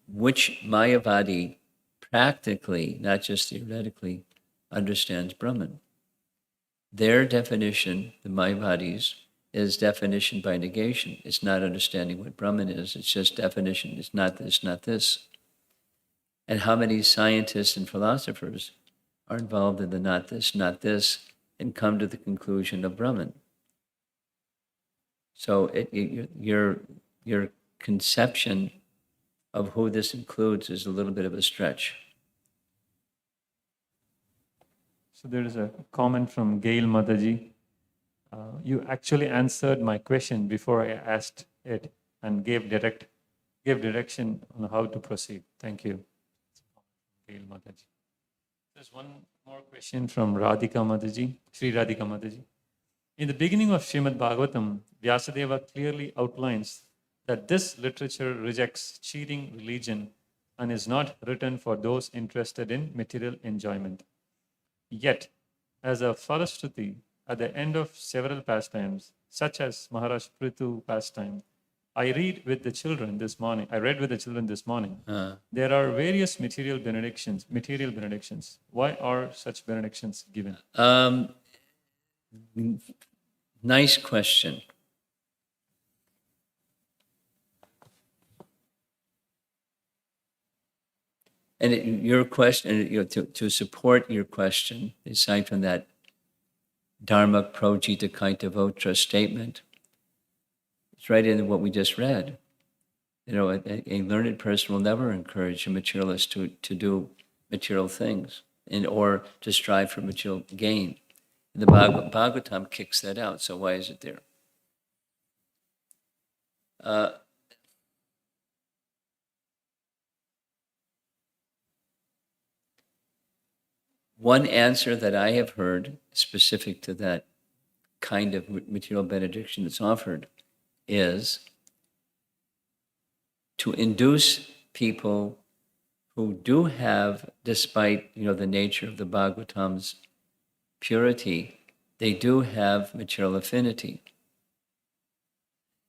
Which Mayavadi practically, not just theoretically, understands Brahman? Their definition, the Mayavadis, is definition by negation. It's not understanding what Brahman is. It's just definition. It's not this, not this. And how many scientists and philosophers are involved in the not this, and come to the conclusion of Brahman? So your conception of who this includes is a little bit of a stretch. So there is a comment from Gail Mataji. You actually answered my question before I asked it and gave direction on how to proceed. Thank you. Gail Mataji. There's one more question from Radhika Mataji, Sri Radhika Mataji. In the beginning of Srimad Bhagavatam, Vyasadeva clearly outlines that this literature rejects cheating religion and is not written for those interested in material enjoyment. Yet, as a Falastuti, at the end of several pastimes, such as Maharaj Prithu pastime, I read with the children this morning. I read with the children this morning. Uh, There are various material benedictions. Material benedictions. Why are such benedictions given? Nice question. And your question, to support your question, aside from that Dharma projita kaita votra statement, it's right in what we just read. A learned person will never encourage a materialist to do material things or to strive for material gain. The Bhagavatam kicks that out, so why is it there? One answer that I have heard specific to that kind of material benediction that's offered is to induce people who do have, despite the nature of the Bhagavatam's purity, they do have material affinity.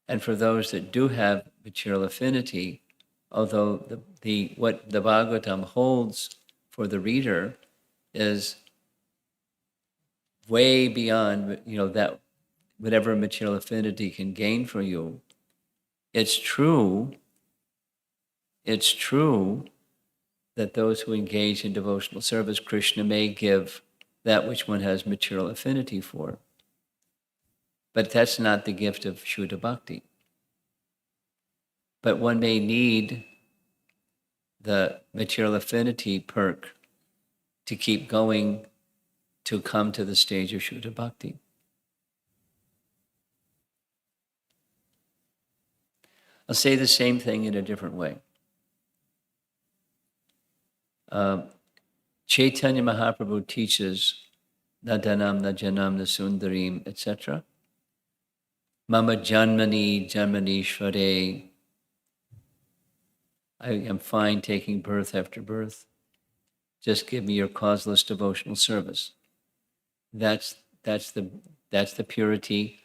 And for those that do have material affinity, although what the Bhagavatam holds for the reader is way beyond that whatever material affinity can gain for you. It's true that those who engage in devotional service, Krishna may give that which one has material affinity for. But that's not the gift of Shuddha Bhakti. But one may need the material affinity perk to keep going to come to the stage of Shuddha Bhakti. I'll say the same thing in a different way. Chaitanya Mahaprabhu teaches na dhanam, na janam, na sundarim, etc. Mama janmani, janmanishvare. I am fine taking birth after birth. Just give me your causeless devotional service. That's the purity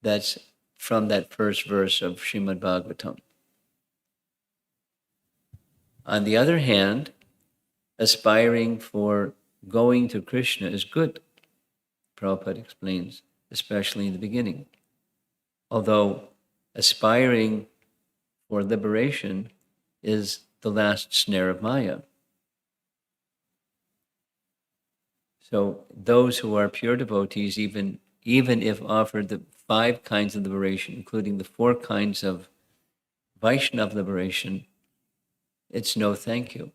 that's from that first verse of Srimad Bhagavatam. On the other hand, aspiring for going to Krishna is good, Prabhupada explains, especially in the beginning. Although aspiring for liberation is the last snare of Maya. So those who are pure devotees, even if offered the 5 kinds of liberation, including the 4 kinds of Vaishnava liberation, it's no thank you.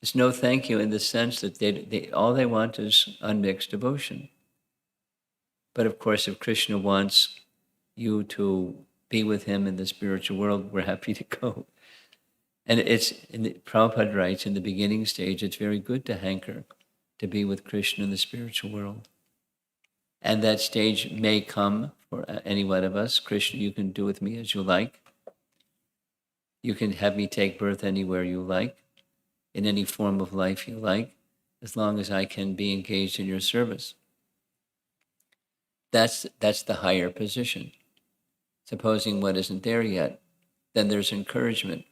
It's no thank you in the sense that they all they want is unmixed devotion. But of course, if Krishna wants you to be with him in the spiritual world, we're happy to go. And Prabhupada writes, in the beginning stage, it's very good to hanker to be with Krishna in the spiritual world. And that stage may come for any one of us. Krishna, you can do with me as you like. You can have me take birth anywhere you like, in any form of life you like, as long as I can be engaged in your service. That's the higher position. Supposing one isn't there yet, then there's encouragement.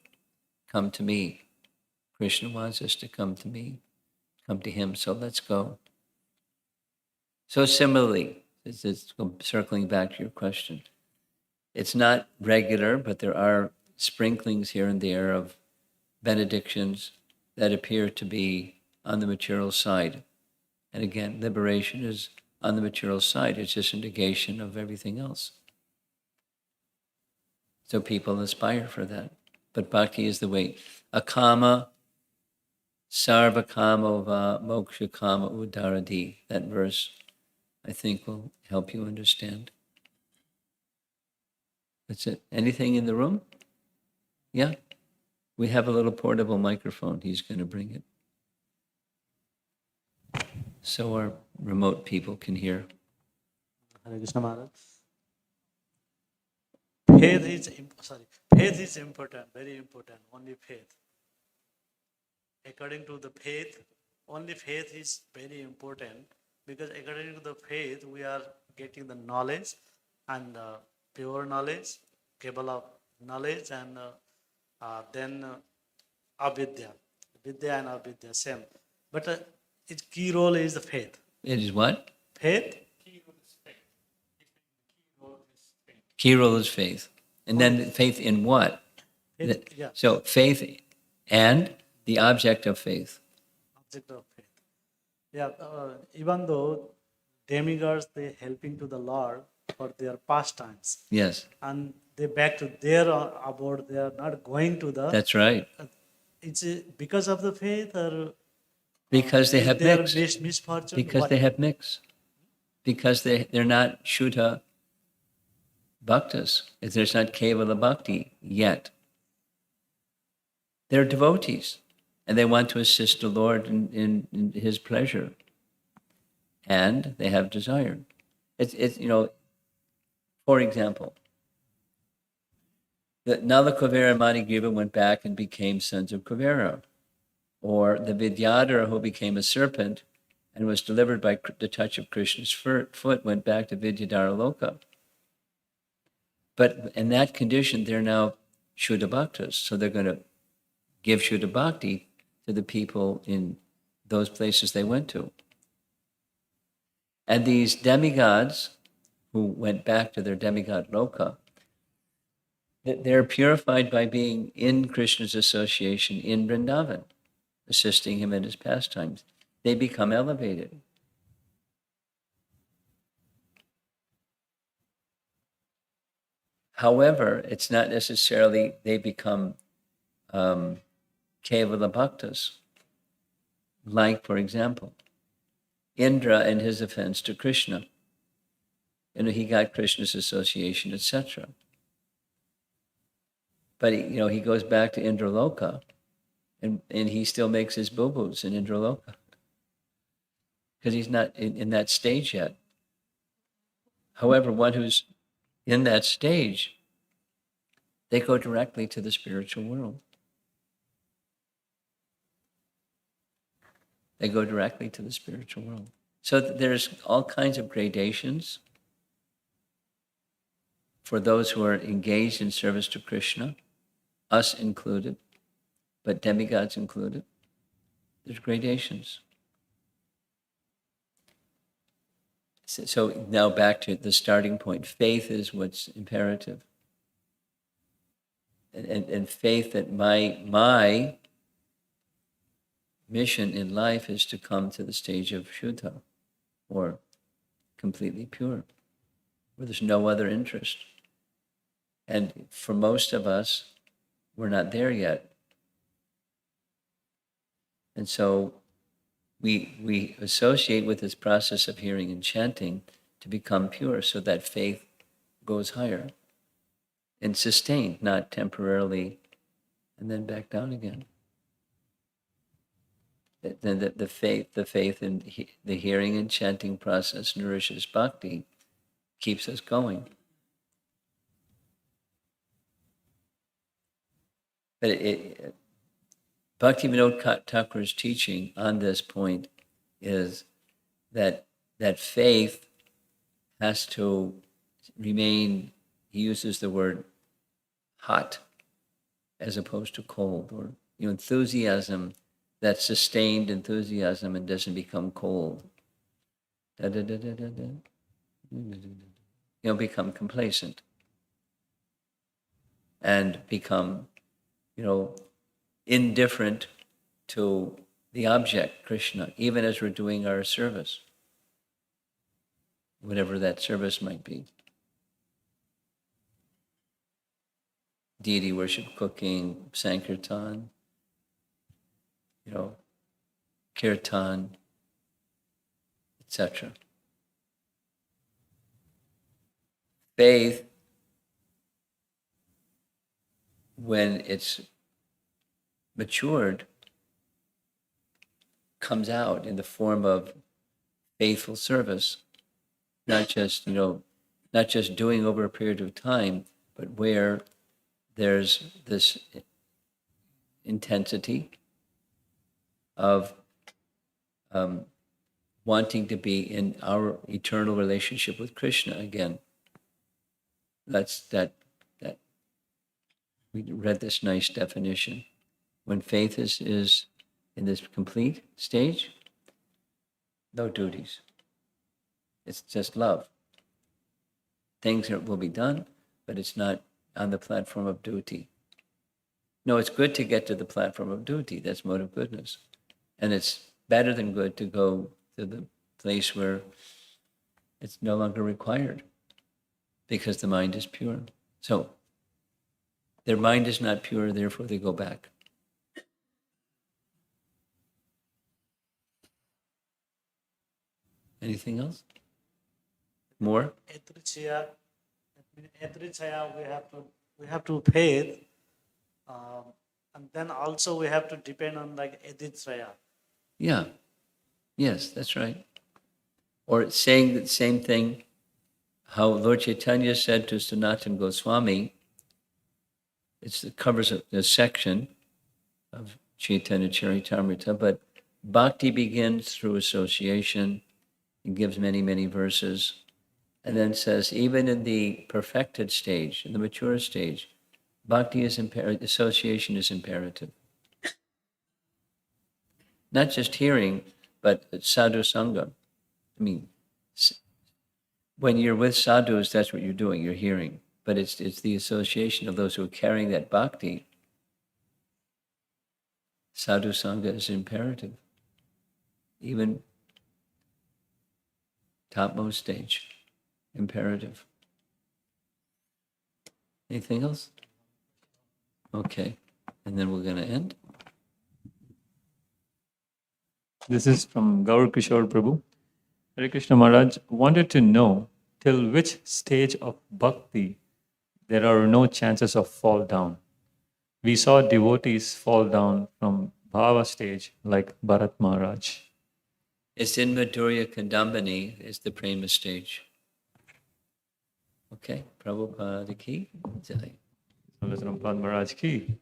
Come to me. Krishna wants us to come to me, come to him, so let's go. So similarly, this is circling back to your question. It's not regular, but there are sprinklings here and there of benedictions that appear to be on the material side. And again, liberation is on the material side. It's just a negation of everything else. So people aspire for that. But bhakti is the way. Akama, sarva kama va moksha kama udaradi. That verse, I think, will help you understand. That's it. Anything in the room? Yeah? We have a little portable microphone. He's going to bring it. So our remote people can hear. Hare Krishna Maharaj. Faith is important, very important. Only faith. According to the faith, only faith is very important, because according to the faith, we are getting the knowledge, and pure knowledge, capable of knowledge, and then avidya. Vidya and avidya, same. But its key role is the faith. It is what? Faith, Key role is faith. And then faith in what? faith, yeah, So faith and the object of faith. object of faith. Yeah, even though demigods, they helping to the Lord for their pastimes, Yes, and they back to their abode, they are not going to the. that's right. It's because of the faith, or Because they have their mix. misfortune. Because what? they have mix. Because they're not Shuddha Bhaktas. There's not Kevala Bhakti yet. They're devotees. And they want to assist the Lord in His pleasure. And they have desire. It's for example, the Nala Kuvera and Manigriva went back and became sons of Kuvera. Or the Vidyadhara, who became a serpent and was delivered by the touch of Krishna's foot, went back to Vidyadhara Loka. But in that condition, they're now Shuddha Bhaktas. So they're going to give Shuddha Bhakti to the people in those places they went to. And these demigods who went back to their demigod Loka, they're purified by being in Krishna's association in Vrindavan, assisting him in his pastimes. They become elevated. However, it's not necessarily they become Kevala Bhaktas. Like, for example, Indra and his offense to Krishna. He got Krishna's association, etc. But he goes back to Indraloka, and he still makes his boo-boos in Indraloka. Because he's not in that stage yet. However, one who's in that stage, they go directly to the spiritual world. They go directly to the spiritual world. So there's all kinds of gradations for those who are engaged in service to Krishna, us included, but demigods included. There's gradations. So now back to the starting point. Faith is what's imperative. And faith that my mission in life is to come to the stage of Shuddha, or completely pure, where there's no other interest. And for most of us, we're not there yet. And so we associate with this process of hearing and chanting to become pure, so that faith goes higher and sustained, not temporarily and then back down again. Then the faith in the hearing and chanting process nourishes bhakti, keeps us going. But Bhaktivinoda Thakur's teaching on this point is that faith has to remain, he uses the word hot as opposed to cold, or enthusiasm, that sustained enthusiasm and doesn't become cold. Become complacent and become, indifferent to the object, Krishna, even as we're doing our service, whatever that service might be. Deity worship, cooking, Sankirtan, kirtan, etc. Faith, when it's matured, comes out in the form of faithful service, not just doing over a period of time, but where there's this intensity of wanting to be in our eternal relationship with Krishna again. that we read this nice definition. When faith is in this complete stage, no duties. It's just love. Things will be done, but it's not on the platform of duty. No, it's good to get to the platform of duty. That's mode of goodness. And it's better than good to go to the place where it's no longer required because the mind is pure. So their mind is not pure, therefore they go back. Anything else? More? Edrichaya, we have to faith, and then also we have to depend on like Edrichaya. Yeah. Yes, that's right. Or saying the same thing, how Lord Chaitanya said to Sanatana Goswami, it covers a section of Chaitanya Charitamrita, but bhakti begins through association. It gives many, many verses. And then says, even in the perfected stage, in the mature stage, bhakti is imperative, association is imperative. Not just hearing, but sadhu sangha. I mean, when you're with sadhus, that's what you're doing, you're hearing. But it's the association of those who are carrying that bhakti. Sadhu sangha is imperative. Even topmost stage, imperative. Anything else? Okay, and then we're going to end. This is from Gaur Kishore Prabhu. Hare Krishna Maharaj wanted to know till which stage of bhakti there are no chances of fall down. We saw devotees fall down from bhava stage like Bharat Maharaj. It's in Madhurya Kandambani, is the prema stage. Okay, Prabhupada ki jai. So, Maharaj ki.